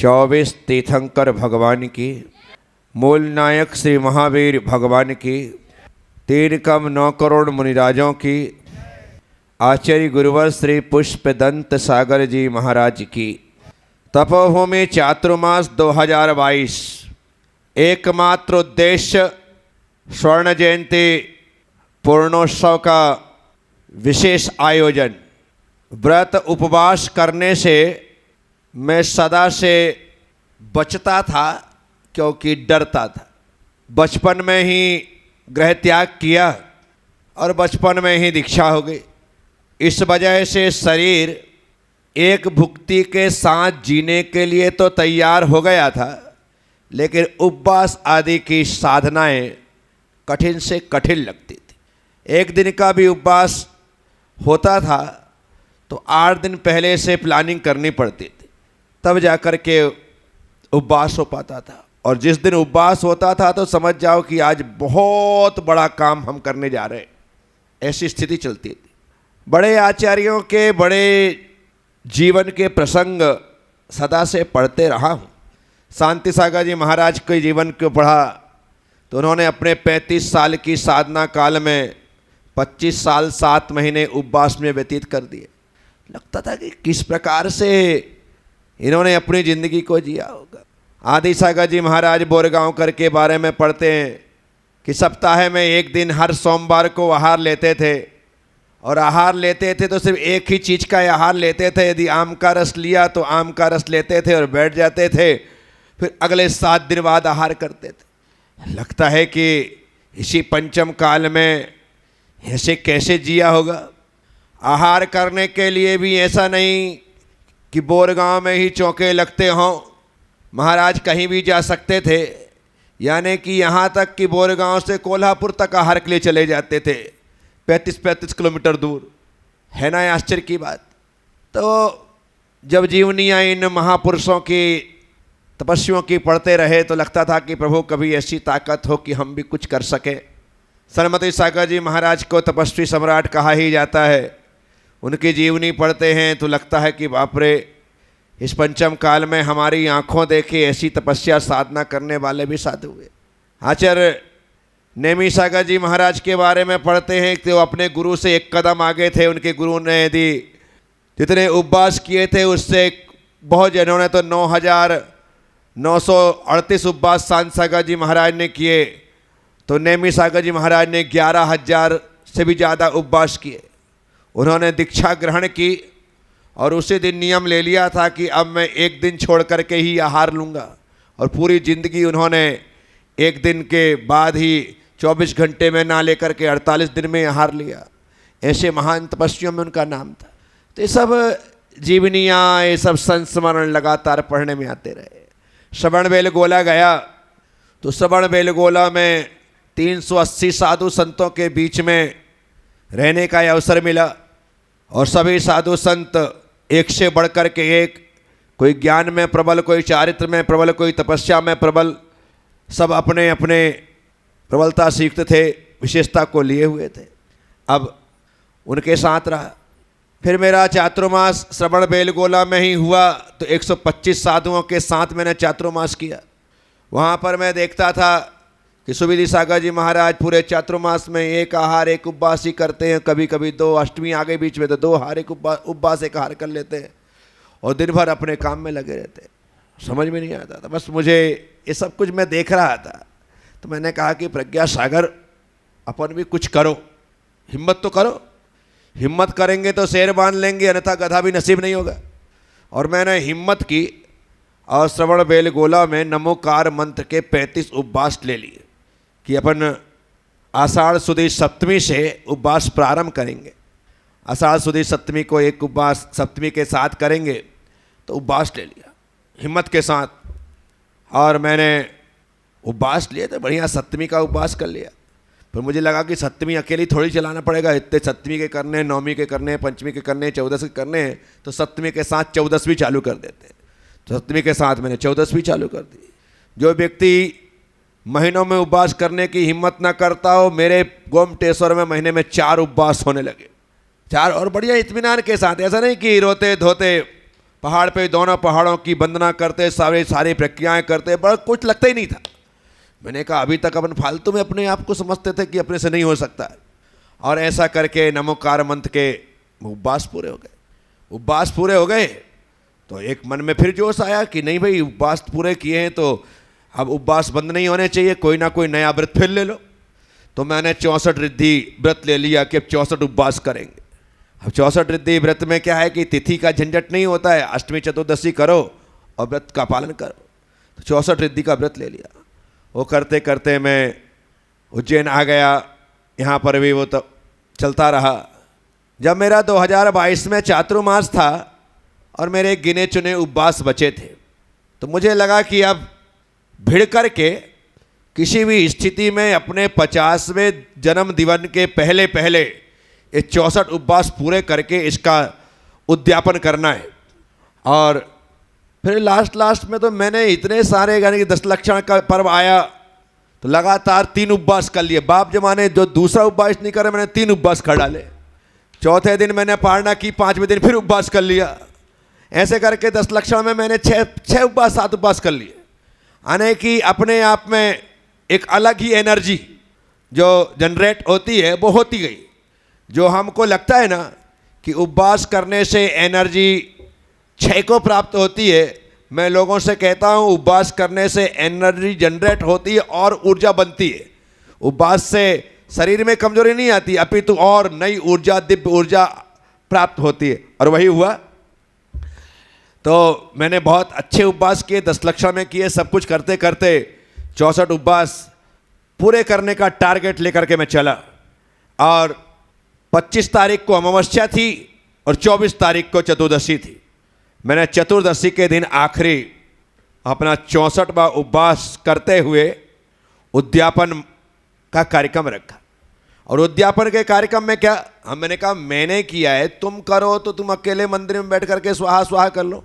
24 तीर्थंकर भगवान की, मूल नायक श्री महावीर भगवान की, 3 कम 9 करोड़ मुनिराजों की, आचार्य गुरुवर श्री पुष्पदंत सागर जी महाराज की। तपोभूमि चातुर्मास 2022 एकमात्र उद्देश्य स्वर्ण जयंती पूर्णोत्सव का विशेष आयोजन। व्रत उपवास करने से मैं सदा से बचता था क्योंकि डरता था। बचपन में ही गृह त्याग किया और बचपन में ही दीक्षा हो गई। इस वजह से शरीर एक भुक्ति के साथ जीने के लिए तो तैयार हो गया था, लेकिन उपवास आदि की साधनाएं कठिन से कठिन लगती थी। एक दिन का भी उपवास होता था तो 8 दिन पहले से प्लानिंग करनी पड़ती थी, तब जाकर के उपवास हो पाता था। और जिस दिन उपवास होता था तो समझ जाओ कि आज बहुत बड़ा काम हम करने जा रहे हैं, ऐसी स्थिति चलती थी। बड़े आचार्यों के बड़े जीवन के प्रसंग सदा से पढ़ते रहा हूँ। शांति सागर जी महाराज के जीवन को पढ़ा तो उन्होंने अपने 35 साल की साधना काल में 25 साल 7 महीने उपवास में व्यतीत कर दिए। लगता था कि किस प्रकार से इन्होंने अपनी ज़िंदगी को जिया होगा। आदि सागर जी महाराज बोरगांवकर के बारे में पढ़ते हैं कि सप्ताह में एक दिन हर सोमवार को आहार लेते थे, और आहार लेते थे तो सिर्फ एक ही चीज़ का आहार लेते थे। यदि आम का रस लिया तो आम का रस लेते थे और बैठ जाते थे, फिर अगले 7 दिन बाद आहार करते थे। लगता है कि इसी पंचम काल में ऐसे कैसे जिया होगा। आहार करने के लिए भी ऐसा नहीं कि बोरगांव में ही चौके लगते हों, महाराज कहीं भी जा सकते थे। यानी कि यहाँ तक कि बोरगांव से कोल्हापुर तक आहार के लिए चले जाते थे, 35 किलोमीटर दूर। है ना आश्चर्य की बात। तो जब जीवनियाँ इन महापुरुषों की तपस्वियों की पढ़ते रहे तो लगता था कि प्रभु कभी ऐसी ताकत हो कि हम भी कुछ कर सकें। सरमती सागर जी महाराज को तपस्वी सम्राट कहा ही जाता है। उनकी जीवनी पढ़ते हैं तो लगता है कि बाप रे, इस पंचम काल में हमारी आँखों देखे ऐसी तपस्या साधना करने वाले भी साधु हुए। आचार्य नेमी सागर जी महाराज के बारे में पढ़ते हैं कि वो अपने गुरु से एक कदम आगे थे। उनके गुरु ने यदि जितने उपवास किए थे उससे बहुत, जिन्होंने तो 9,938 उपवास शांत सागर जी महाराज ने किए, तो नेमी सागर जी महाराज ने 11,000 से भी ज़्यादा उपवास किए। उन्होंने दीक्षा ग्रहण की और उसी दिन नियम ले लिया था कि अब मैं एक दिन छोड़ करके ही आहार लूँगा, और पूरी ज़िंदगी उन्होंने एक दिन के बाद ही 24 घंटे में ना लेकर के 48 दिन में आहार लिया। ऐसे महान तपस्वियों में उनका नाम था। तो ये सब जीवनियाँ, ये सब संस्मरण लगातार पढ़ने में आते रहे। श्रवण बेलगोला गया तो श्रवण बेलगोला में 380 साधु संतों के बीच में रहने का अवसर मिला, और सभी साधु संत एक से बढ़कर के एक, कोई ज्ञान में प्रबल, कोई चारित्र में प्रबल, कोई तपस्या में प्रबल, सब अपने अपने प्रबलता सीखते थे, विशेषता को लिए हुए थे। अब उनके साथ रहा। फिर मेरा चातुर्मास श्रवण बेलगोला में ही हुआ तो 125 साधुओं के साथ मैंने चातुर्मास किया। वहाँ पर मैं देखता था कि सुविधि सागर जी महाराज पूरे चातुर्मास में एक आहार एक उपवास ही करते हैं। कभी कभी 2 अष्टमी आ गई बीच में तो 2 आहार एक उपवास एक आहार कर लेते हैं, और दिन भर अपने काम में लगे रहते हैं। समझ में नहीं आता था। बस मुझे ये सब कुछ मैं देख रहा था, तो मैंने कहा कि प्रज्ञा सागर, अपन भी कुछ करो, हिम्मत तो करो। हिम्मत करेंगे तो शेर बांध लेंगे, अन्यथा गधा भी नसीब नहीं होगा। और मैंने हिम्मत की और श्रवण बेलगोला में नमोकार मंत्र के 35 उपवास ले लिए कि अपन आषाढ़ सुदी सप्तमी से उपवास प्रारंभ करेंगे। आषाढ़ सुदी सप्तमी को एक उपवास सप्तमी के साथ करेंगे, तो उपवास ले लिया हिम्मत के साथ। और मैंने उपवास लिए तो बढ़िया सप्तमी का उपवास कर लिया। फिर मुझे लगा कि सप्तमी अकेली थोड़ी चलाना पड़ेगा, इतने सप्तमी के करने हैं, नवमी के करने हैं, पंचमी के करने हैं, 14 के करने हैं, तो सप्तमी के साथ 14वीं चालू कर देते हैं। तो सप्तमी के साथ मैंने 14वीं चालू कर दी। जो व्यक्ति महीनों में उपवास करने की हिम्मत ना करता हो, मेरे गोमटेश्वर में महीने में 4 उपवास होने लगे, 4, और बढ़िया इत्मीनान के साथ। ऐसा नहीं कि रोते धोते पहाड़ पे दोनों पहाड़ों की वंदना करते, सारी प्रक्रियाएं करते, बड़ा कुछ लगता ही नहीं था। मैंने कहा अभी तक अपन फालतू में अपने आप को समझते थे कि अपने से नहीं हो सकता है। और ऐसा करके नमोकार मंत्र के उपवास पूरे हो गए। उपवास पूरे हो गए तो एक मन में फिर जोश आया कि नहीं भाई, उपवास पूरे किए हैं तो अब उपवास बंद नहीं होने चाहिए, कोई ना कोई नया व्रत फिर ले लो। तो मैंने 64 रिद्धि व्रत ले लिया कि अब 64 उपवास करेंगे। अब 64 रिद्धि व्रत में क्या है कि तिथि का झंझट नहीं होता है, अष्टमी चतुर्दशी करो और व्रत का पालन करो। तो 64 रिद्धि का व्रत ले लिया। वो करते करते मैं उज्जैन आ गया। यहाँ पर भी वो तो चलता रहा। जब मेरा 2022 में चातुर्मास था और मेरे गिने चुने उपवास बचे थे, तो मुझे लगा कि अब भिड़ करके किसी भी स्थिति में अपने 50वें जन्मदिन के पहले पहले ये 64 उपवास पूरे करके इसका उद्यापन करना है। और फिर लास्ट में तो मैंने इतने सारे, यानी कि 10 लक्षण का पर्व आया तो लगातार 3 उपवास कर लिए। बाप जमाने जो दूसरा उपवास नहीं करे, मैंने 3 उपवास कर डाले। चौथे दिन मैंने पारणा की, 5वें दिन फिर उपवास कर लिया। ऐसे करके 10 लक्षण में मैंने 6 उपवास 7 उपवास कर लिए। यानी कि अपने आप में एक अलग ही एनर्जी जो जनरेट होती है वो होती गई। जो हमको लगता है ना कि उपवास करने से एनर्जी क्षय को प्राप्त होती है, मैं लोगों से कहता हूँ उपवास करने से एनर्जी जनरेट होती है और ऊर्जा बनती है। उपवास से शरीर में कमजोरी नहीं आती, अपितु और नई ऊर्जा, दिव्य ऊर्जा प्राप्त होती है। और वही हुआ। तो मैंने बहुत अच्छे उपवास किए, 10 लक्षण में किए। सब कुछ करते करते 64 उपवास पूरे करने का टारगेट लेकर के मैं चला। और 25 तारीख को अमावस्या थी और 24 तारीख को चतुर्दशी थी। मैंने चतुर्दशी के दिन आखिरी अपना 64वां उपवास करते हुए उद्यापन का कार्यक्रम रखा। और उद्यापन के कार्यक्रम में क्या, मैंने कहा मैंने किया है, तुम करो तो तुम अकेले मंदिर में बैठ करके स्वाहा स्वाहा कर लो।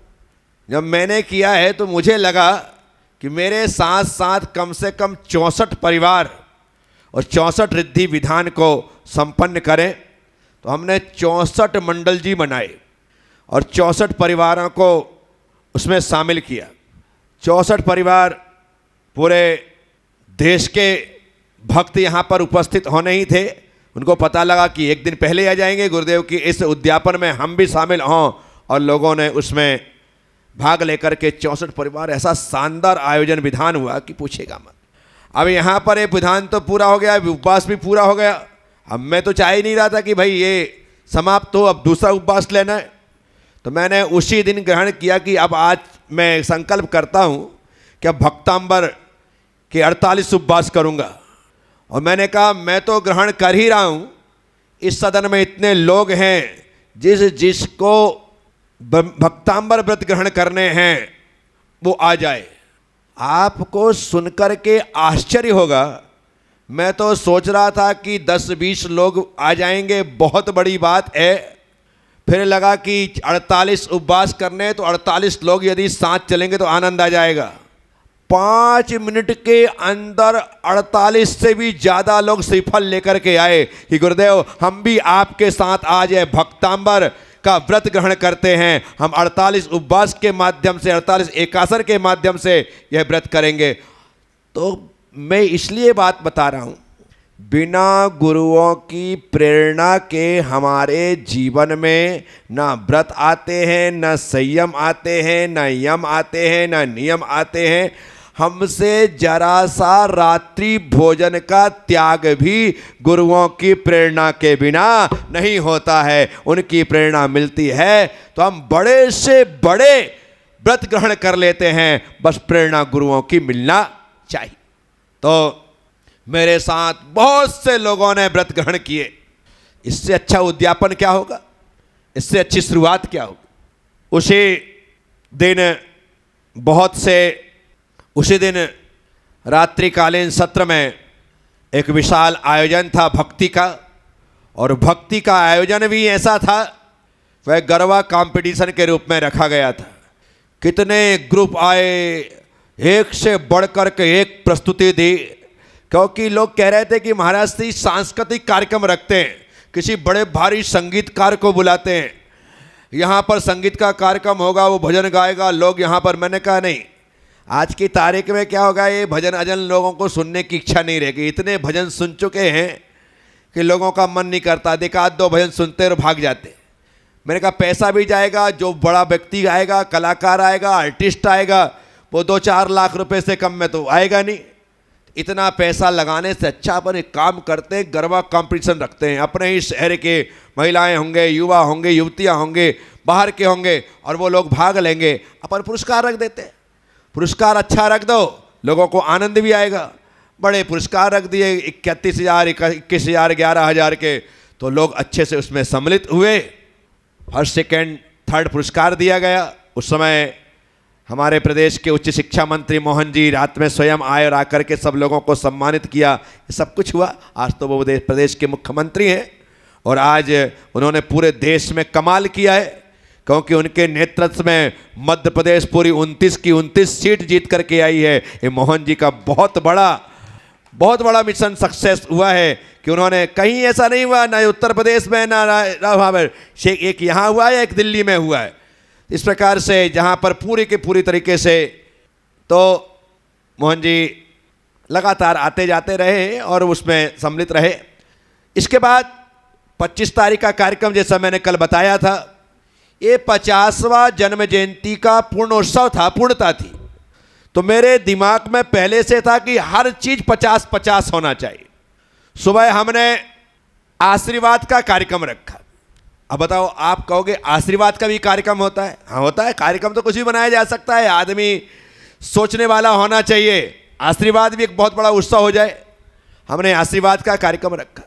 जब मैंने किया है तो मुझे लगा कि मेरे साथ साथ कम से कम 64 परिवार और 64 रिद्धि विधान को संपन्न करें। तो हमने 64 मंडल जी बनाए और 64 परिवारों को उसमें शामिल किया। 64 परिवार पूरे देश के भक्त यहाँ पर उपस्थित होने ही थे। उनको पता लगा कि एक दिन पहले आ जाएंगे गुरुदेव की इस उद्यापन में हम भी शामिल हों, और लोगों ने उसमें भाग लेकर के 64 परिवार, ऐसा शानदार आयोजन विधान हुआ कि पूछेगा मत। अब यहाँ पर ये विधान तो पूरा हो गया, उपवास भी पूरा हो गया। अब मैं तो चाह ही नहीं रहा था कि भाई ये समाप्त हो, अब दूसरा उपवास लेना है। तो मैंने उसी दिन ग्रहण किया कि अब आज मैं संकल्प करता हूँ कि अब भक्तांबर के 48 उपवास करूँगा। और मैंने कहा मैं तो ग्रहण कर ही रहा हूँ, इस सदन में इतने लोग हैं जिसको भक्तांबर व्रत ग्रहण करने हैं वो आ जाए। आपको सुनकर के आश्चर्य होगा, मैं तो सोच रहा था कि 10-20 लोग आ जाएंगे, बहुत बड़ी बात है। फिर लगा कि 48 उपवास करने, तो 48 लोग यदि साथ चलेंगे तो आनंद आ जाएगा। 5 मिनट के अंदर 48 से भी ज़्यादा लोग श्रीफल लेकर के आए कि गुरुदेव हम भी आपके साथ आज है भक्तांबर का व्रत ग्रहण करते हैं। हम 48 उपवास के माध्यम से, 48 एकासर के माध्यम से यह व्रत करेंगे। तो मैं इसलिए बात बता रहा हूँ, बिना गुरुओं की प्रेरणा के हमारे जीवन में ना व्रत आते हैं, ना संयम आते हैं, ना यम आते हैं, ना नियम आते हैं। हमसे जरा सा रात्रि भोजन का त्याग भी गुरुओं की प्रेरणा के बिना नहीं होता है। उनकी प्रेरणा मिलती है तो हम बड़े से बड़े व्रत ग्रहण कर लेते हैं, बस प्रेरणा गुरुओं की मिलना चाहिए। तो मेरे साथ बहुत से लोगों ने व्रत ग्रहण किए। इससे अच्छा उद्यापन क्या होगा, इससे अच्छी शुरुआत क्या होगी। उसी दिन रात्रिकालीन सत्र में एक विशाल आयोजन था भक्ति का। और भक्ति का आयोजन भी ऐसा था, वह गरबा कंपटीशन के रूप में रखा गया था। कितने ग्रुप आए, एक से बढ़कर के एक प्रस्तुति दी, क्योंकि लोग कह रहे थे कि महाराज श्री सांस्कृतिक कार्यक्रम रखते हैं, किसी बड़े भारी संगीतकार को बुलाते हैं। यहाँ पर संगीत का कार्यक्रम होगा, वो भजन गाएगा, लोग यहाँ पर। मैंने कहा नहीं, आज की तारीख में क्या होगा, ये भजन अजन लोगों को सुनने की इच्छा नहीं रहेगी। इतने भजन सुन चुके हैं कि लोगों का मन नहीं करता, देखा 2 भजन सुनते और भाग जाते। मैंने कहा पैसा भी जाएगा, जो बड़ा व्यक्ति आएगा, कलाकार आएगा, आर्टिस्ट आएगा, वो 2-4 लाख रुपए से कम में तो आएगा नहीं। इतना पैसा लगाने से अच्छा अपन एक काम करते हैं, गरबा कंपटीशन रखते हैं। अपने ही शहर के महिलाएं होंगे, युवा होंगे, युवतियां होंगे, बाहर के होंगे, और वो लोग भाग लेंगे। अपन पुरस्कार रख देते हैं। पुरस्कार अच्छा रख दो, लोगों को आनंद भी आएगा। बड़े पुरस्कार रख दिए 31,000, 21,000, 11,000 के, तो लोग अच्छे से उसमें सम्मिलित हुए। फर्स्ट, सेकेंड, थर्ड पुरस्कार दिया गया। उस समय हमारे प्रदेश के उच्च शिक्षा मंत्री मोहन जी रात में स्वयं आए और आकर के सब लोगों को सम्मानित किया। ये सब कुछ हुआ। आज तो वो प्रदेश के मुख्यमंत्री हैं और आज उन्होंने पूरे देश में कमाल किया है, क्योंकि उनके नेतृत्व में मध्य प्रदेश पूरी 29 की 29 सीट जीत करके आई है। ये मोहन जी का बहुत बड़ा मिशन सक्सेस हुआ है कि उन्होंने, कहीं ऐसा नहीं हुआ, ना उत्तर प्रदेश में, ना वहाँ पर, एक यहाँ हुआ है, एक दिल्ली में हुआ है। इस प्रकार से जहाँ पर पूरी के पूरी तरीके से, तो मोहन जी लगातार आते जाते रहे और उसमें सम्मिलित रहे। इसके बाद 25 तारीख का कार्यक्रम, जैसा मैंने कल बताया था, ये 50वां जन्म जयंती का पूर्णोत्सव था, पूर्णता थी। तो मेरे दिमाग में पहले से था कि हर चीज 50-50 होना चाहिए। सुबह हमने आशीर्वाद का कार्यक्रम रखा। अब बताओ, आप कहोगे आशीर्वाद का भी कार्यक्रम होता है? हाँ होता है। कार्यक्रम तो कुछ भी बनाया जा सकता है, आदमी सोचने वाला होना चाहिए। आशीर्वाद भी एक बहुत बड़ा उत्सव हो जाए। हमने आशीर्वाद का कार्यक्रम रखा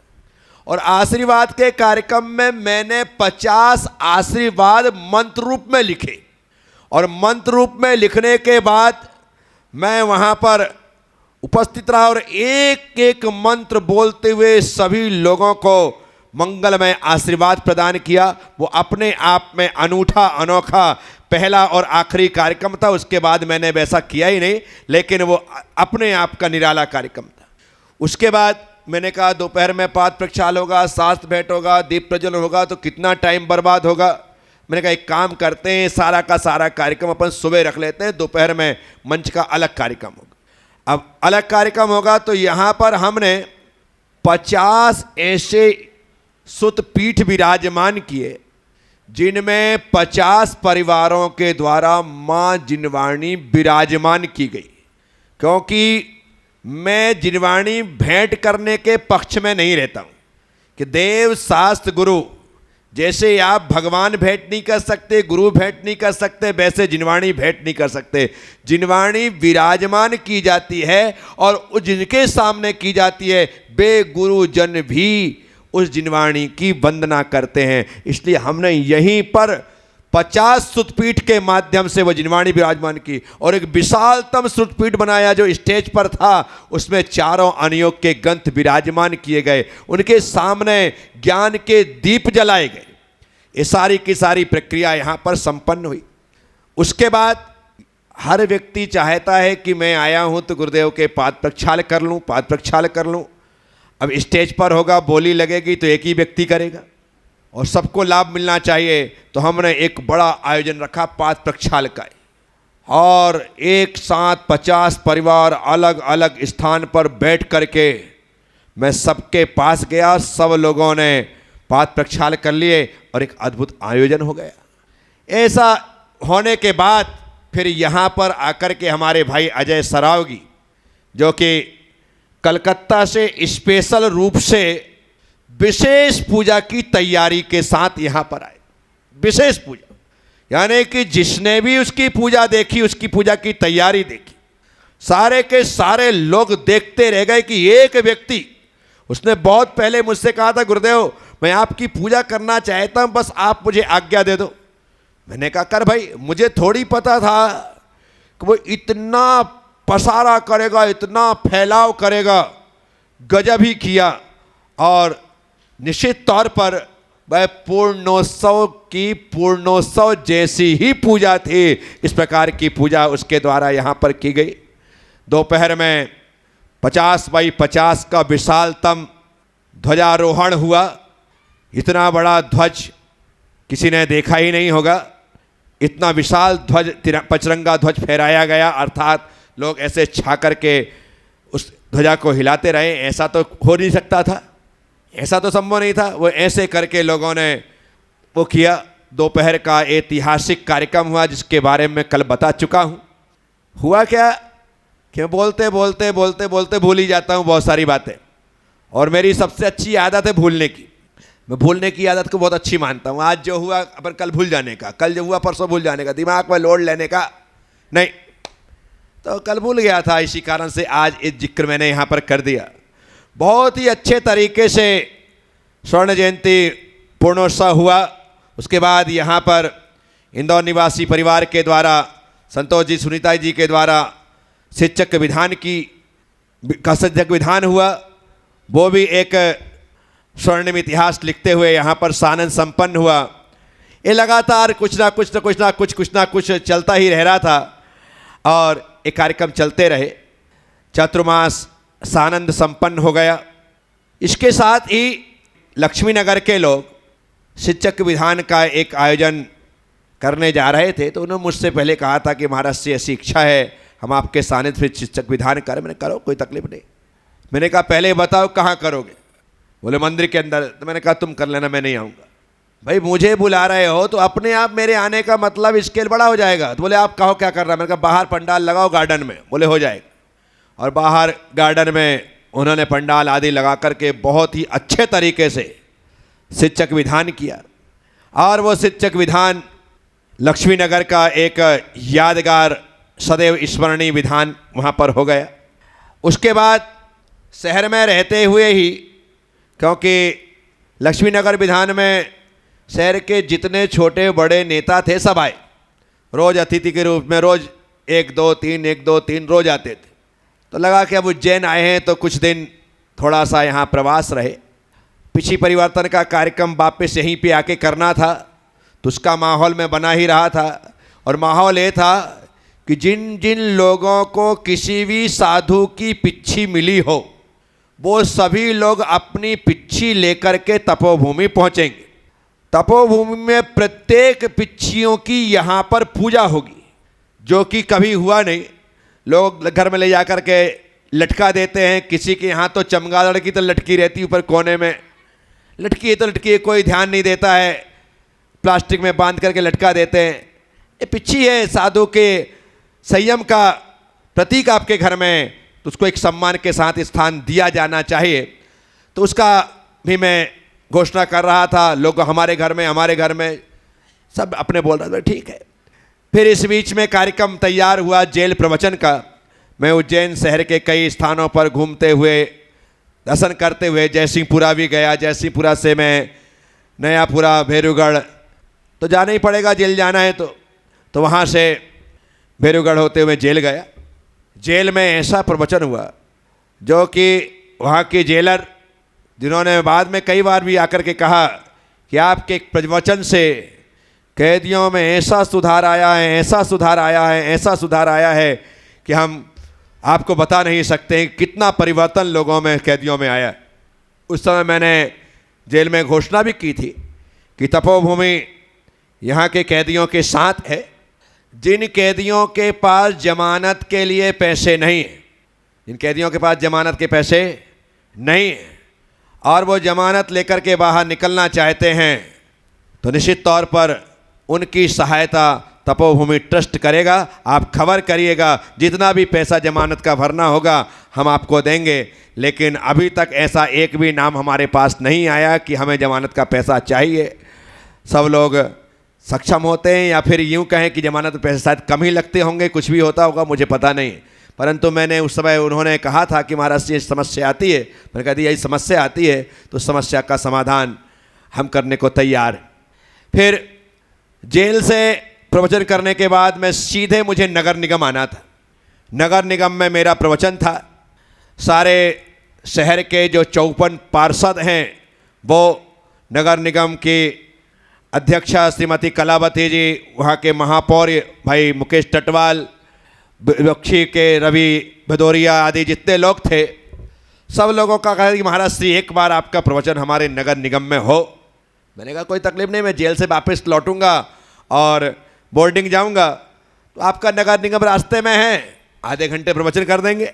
और आशीर्वाद के कार्यक्रम में मैंने 50 आशीर्वाद मंत्र रूप में लिखे, और मंत्र रूप में लिखने के बाद मैं वहाँ पर उपस्थित रहा और एक एक मंत्र बोलते हुए सभी लोगों को मंगलमय आशीर्वाद प्रदान किया। वो अपने आप में अनूठा, अनोखा पहला और आखिरी कार्यक्रम था। उसके बाद मैंने वैसा किया ही नहीं, लेकिन वो अपने आप का निराला कार्यक्रम था। उसके बाद मैंने कहा दोपहर में पाद प्रक्षाल होगा, शास्त्र भेंट होगा, दीप प्रज्वलन होगा, तो कितना टाइम बर्बाद होगा। मैंने कहा एक काम करते हैं, सारा का सारा कार्यक्रम अपन सुबह रख लेते हैं, दोपहर में मंच का अलग कार्यक्रम होगा। अब अलग कार्यक्रम होगा तो यहाँ पर हमने 50 ऐसे सुत पीठ विराजमान किए जिनमें 50 परिवारों के द्वारा माँ जिनवाणी विराजमान की गई। क्योंकि मैं जिनवाणी भेंट करने के पक्ष में नहीं रहता हूँ कि देव शास्त्र गुरु, जैसे आप भगवान भेंट नहीं कर सकते, गुरु भेंट नहीं कर सकते, वैसे जिनवाणी भेंट नहीं कर सकते। जिनवाणी विराजमान की जाती है और जिनके सामने की जाती है वे गुरु जन भी उस जिनवाणी की वंदना करते हैं। इसलिए हमने यहीं पर 50 सुतपीठ के माध्यम से वो जिनवाणी विराजमान की और एक विशालतम सुतपीठ बनाया जो स्टेज पर था। उसमें चारों अनियोग के ग्रंथ विराजमान किए गए, उनके सामने ज्ञान के दीप जलाए गए। ये सारी की सारी प्रक्रिया यहाँ पर संपन्न हुई। उसके बाद हर व्यक्ति चाहता है कि मैं आया हूँ तो गुरुदेव के पाद प्रक्षाल कर लूँ, पाद प्रक्षाल कर लूँ। अब स्टेज पर होगा, बोली लगेगी तो एक ही व्यक्ति करेगा और सबको लाभ मिलना चाहिए। तो हमने एक बड़ा आयोजन रखा पाद प्रक्षाल का, और एक साथ 50 परिवार अलग अलग स्थान पर बैठ करके मैं सबके पास गया। सब लोगों ने पाद प्रक्षाल कर लिए और एक अद्भुत आयोजन हो गया। ऐसा होने के बाद फिर यहाँ पर आकर के हमारे भाई अजय सरावगी, जो कि कलकत्ता से स्पेशल रूप से विशेष पूजा की तैयारी के साथ यहाँ पर आए। विशेष पूजा यानी कि जिसने भी उसकी पूजा देखी, उसकी पूजा की तैयारी देखी, सारे के सारे लोग देखते रह गए कि एक व्यक्ति, उसने बहुत पहले मुझसे कहा था गुरुदेव मैं आपकी पूजा करना चाहता हूँ, बस आप मुझे आज्ञा दे दो। मैंने कहा कर भाई, मुझे थोड़ी पता था कि वो इतना पसारा करेगा, इतना फैलाव करेगा। गजब ही किया। और निश्चित तौर पर वह पूर्णोत्सव की पूर्णोत्सव जैसी ही पूजा थी। इस प्रकार की पूजा उसके द्वारा यहाँ पर की गई। दोपहर में 50 बाई 50 का विशालतम ध्वजारोहण हुआ। इतना बड़ा ध्वज किसी ने देखा ही नहीं होगा, इतना विशाल ध्वज पचरंगा ध्वज फहराया गया, अर्थात लोग ऐसे छा करके उस ध्वजा को हिलाते रहे। ऐसा तो हो नहीं सकता था, ऐसा तो संभव नहीं था। वो ऐसे करके लोगों ने वो किया। दोपहर का ऐतिहासिक कार्यक्रम हुआ जिसके बारे में कल बता चुका हूँ। हुआ क्या कि मैं बोलते बोलते बोलते बोलते भूल ही जाता हूँ बहुत सारी बातें, और मेरी सबसे अच्छी आदत है भूलने की। मैं भूलने की आदत को बहुत अच्छी मानता हूँ। आज जो हुआ अपन कल भूल जाने का, कल जो हुआ परसों भूल जाने का, दिमाग में लोड लेने का नहीं। तो कल भूल गया था, इसी कारण से आज इस जिक्र मैंने यहाँ पर कर दिया। बहुत ही अच्छे तरीके से स्वर्ण जयंती पूर्णोत्सव हुआ। उसके बाद यहाँ पर इंदौर निवासी परिवार के द्वारा, संतोष जी सुनीता जी के द्वारा शिक्षक विधान का शिक्षक विधान हुआ। वो भी एक स्वर्णिम इतिहास लिखते हुए यहाँ पर सानंद संपन्न हुआ। ये लगातार कुछ ना कुछ चलता ही रह रहा था और ये कार्यक्रम चलते रहे। चतुर्मास सानंद संपन्न हो गया। इसके साथ ही लक्ष्मी नगर के लोग शिक्षक विधान का एक आयोजन करने जा रहे थे, तो उन्होंने मुझसे पहले कहा था कि महाराज से ऐसी इच्छा है, हम आपके सानिध्य में शिक्षक विधान करें। मैंने करो, कोई तकलीफ नहीं। मैंने कहा पहले बताओ कहाँ करोगे? बोले मंदिर के अंदर। तो मैंने कहा तुम कर लेना, मैं नहीं आऊँगा। भाई मुझे बुला रहे हो तो अपने आप मेरे आने का मतलब स्केल बड़ा हो जाएगा। तो बोले आप कहो क्या कर रहा है? मैंने कहा बाहर पंडाल लगाओ गार्डन में। बोले हो जाएगा। और बाहर गार्डन में उन्होंने पंडाल आदि लगा करके बहुत ही अच्छे तरीके से शिक्षक विधान किया। और वो शिक्षक विधान लक्ष्मी नगर का एक यादगार सदैव स्मरणीय विधान वहाँ पर हो गया। उसके बाद शहर में रहते हुए ही, क्योंकि लक्ष्मी नगर विधान में शहर के जितने छोटे बड़े नेता थे सब आए, रोज़ अतिथि के रूप में, रोज़ 1 2 3 रोज़ आते थे। तो लगा कि अब उज्जैन आए हैं तो कुछ दिन थोड़ा सा यहाँ प्रवास रहे। पिछी परिवर्तन का कार्यक्रम वापस यहीं पे आके करना था, तो उसका माहौल में बना ही रहा था। और माहौल ये था कि जिन जिन लोगों को किसी भी साधु की पिच्छी मिली हो, वो सभी लोग अपनी पिच्छी लेकर के तपोभूमि पहुँचेंगे। तपोभूमि में प्रत्येक पिच्छियों की यहाँ पर पूजा होगी, जो कि कभी हुआ नहीं। लोग घर में ले जा कर के लटका देते हैं। किसी के यहाँ तो चमगादड़ की तो लटकी रहती ऊपर कोने में, लटकी है तो लटकी है, कोई ध्यान नहीं देता है, प्लास्टिक में बांध करके लटका देते हैं। ये पिच्छी है, साधु के संयम का प्रतीक आपके घर में, तो उसको एक सम्मान के साथ स्थान दिया जाना चाहिए। तो उसका भी मैं घोषणा कर रहा था। लोग हमारे घर में सब अपने बोल रहे थे, ठीक है। फिर इस बीच में कार्यक्रम तैयार हुआ जेल प्रवचन का। मैं उज्जैन शहर के कई स्थानों पर घूमते हुए, दर्शन करते हुए जयसिंहपुरा भी गया। जयसिंहपुरा से मैं नयापुरा, भैरूगढ़ तो जाना ही पड़ेगा, जेल जाना है तो वहाँ से भैरूगढ़ होते हुए जेल गया। जेल में ऐसा प्रवचन हुआ जो कि वहाँ के जेलर, जिन्होंने बाद में कई बार भी आकर के कहा कि आपके प्रवचन से कैदियों में ऐसा सुधार आया है, ऐसा सुधार आया है, ऐसा सुधार आया है कि हम आपको बता नहीं सकते कितना परिवर्तन लोगों में, कैदियों में आया। उस समय मैंने जेल में घोषणा भी की थी कि तपोभूमि यहाँ के कैदियों के साथ है। जिन कैदियों के पास जमानत के लिए पैसे नहीं हैं, जिन कैदियों के पास जमानत के पैसे नहीं हैं और वो जमानत लेकर के बाहर निकलना चाहते हैं, तो निश्चित तौर पर उनकी सहायता तपोभूमि ट्रस्ट करेगा। आप खबर करिएगा, जितना भी पैसा जमानत का भरना होगा हम आपको देंगे। लेकिन अभी तक ऐसा एक भी नाम हमारे पास नहीं आया कि हमें जमानत का पैसा चाहिए। सब लोग सक्षम होते हैं, या फिर यूँ कहें कि जमानत पैसे शायद कम ही लगते होंगे, कुछ भी होता होगा, मुझे पता नहीं। परंतु मैंने उस समय, उन्होंने कहा था कि महाराज ये समस्या आती है। मैंने कहा यही समस्या आती है तो समस्या का समाधान हम करने को तैयार हैं। फिर जेल से प्रवचन करने के बाद मैं सीधे, मुझे नगर निगम आना था। नगर निगम में मेरा प्रवचन था। सारे शहर के जो 54 पार्षद हैं वो नगर निगम की अध्यक्षा श्रीमती कलावती जी, वहाँ के महापौर भाई मुकेश टटवाल, बख्शी के रवि भदौरिया आदि जितने लोग थे, सब लोगों का कहा कि महाराज श्री एक बार आपका प्रवचन हमारे नगर निगम में हो। मैंने कहा कोई तकलीफ नहीं, मैं जेल से वापस लौटूंगा और बोर्डिंग जाऊंगा, तो आपका नगर निगम रास्ते में है, आधे घंटे प्रवचन कर देंगे।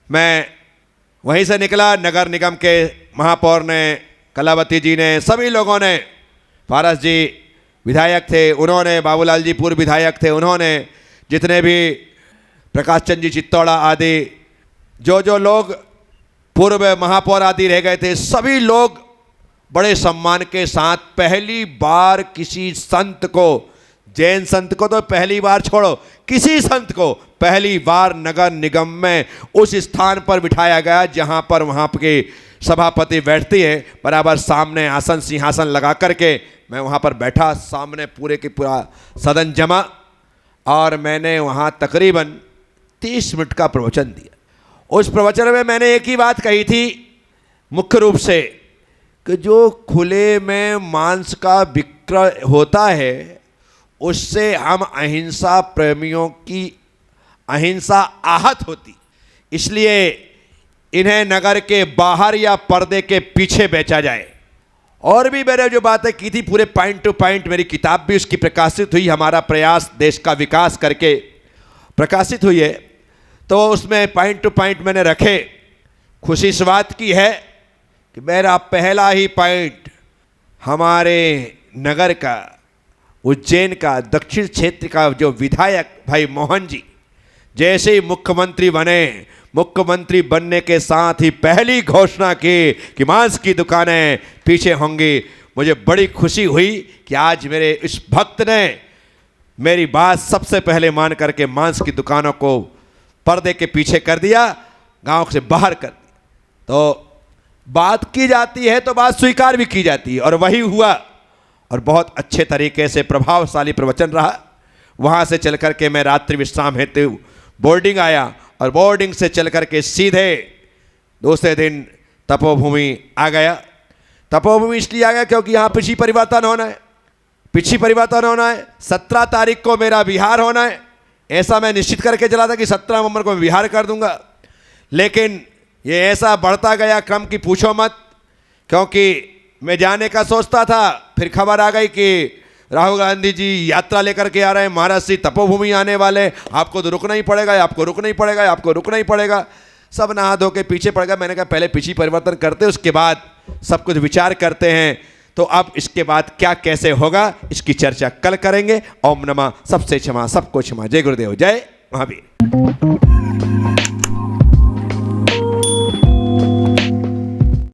मैं वहीं से निकला। नगर निगम के महापौर ने, कलावती जी ने, सभी लोगों ने, फारस जी विधायक थे उन्होंने, बाबूलाल जी पूर्व विधायक थे उन्होंने, जितने भी प्रकाश चंद जी चित्तौड़ा आदि, जो जो लोग पूर्व महापौर आदि रह गए थे, सभी लोग बड़े सम्मान के साथ पहली बार किसी संत को, जैन संत को तो पहली बार छोड़ो, किसी संत को पहली बार नगर निगम में उस स्थान पर बिठाया गया जहां पर वहां के सभापति बैठती है, बराबर सामने आसन सिंहासन लगा करके मैं वहां पर बैठा, सामने पूरे की पूरा सदन जमा, और मैंने वहां तकरीबन 30 मिनट का प्रवचन दिया। उस प्रवचन में मैंने एक ही बात कही थी मुख्य रूप से, कि जो खुले में मांस का विक्रय होता है उससे हम अहिंसा प्रेमियों की अहिंसा आहत होती, इसलिए इन्हें नगर के बाहर या पर्दे के पीछे बेचा जाए। और भी मैंने जो बातें की थी पूरे पॉइंट टू पॉइंट, मेरी किताब भी उसकी प्रकाशित हुई, हमारा प्रयास देश का विकास करके प्रकाशित हुई है, तो उसमें पॉइंट टू पॉइंट मैंने रखे। खुशी इस बात की है कि मेरा पहला ही पॉइंट हमारे नगर का, उज्जैन का, दक्षिण क्षेत्र का जो विधायक भाई मोहन जी जैसे ही मुख्यमंत्री बने, मुख्यमंत्री बनने के साथ ही पहली घोषणा की कि मांस की दुकानें पीछे होंगी। मुझे बड़ी खुशी हुई कि आज मेरे इस भक्त ने मेरी बात सबसे पहले मान करके मांस की दुकानों को पर्दे के पीछे कर दिया, गांव से बाहर कर दिया। तो बात की जाती है तो बात स्वीकार भी की जाती है, और वही हुआ, और बहुत अच्छे तरीके से प्रभावशाली प्रवचन रहा। वहाँ से चल कर के मैं रात्रि विश्राम हेतु बोर्डिंग आया, और बोर्डिंग से चल कर के सीधे दूसरे दिन तपोभूमि आ गया। तपोभूमि इसलिए आ गया क्योंकि यहाँ पिछी परिवर्तन होना है, पिछी परिवर्तन होना है। 17 तारीख को मेरा बिहार होना है, ऐसा मैं निश्चित करके चला था कि 17 नवंबर को मैं बिहार कर दूंगा, लेकिन ये ऐसा बढ़ता गया क्रम की पूछो मत, क्योंकि मैं जाने का सोचता था, फिर खबर आ गई कि राहुल गांधी जी यात्रा लेकर के आ रहे हैं, महाराष्ट्र से तपोभूमि आने वाले, आपको तो रुकना ही पड़ेगा, आपको रुकना ही पड़ेगा, आपको रुकना ही पड़ेगा। सब नहा धो के पीछे पड़ गया। मैंने कहा पहले पीछे परिवर्तन करते, उसके बाद सब कुछ विचार करते हैं। तो अब इसके बाद क्या कैसे होगा इसकी चर्चा कल करेंगे। ओम नमः सबसे क्षमा, सबको क्षमा। जय गुरुदेव, जय महावीर।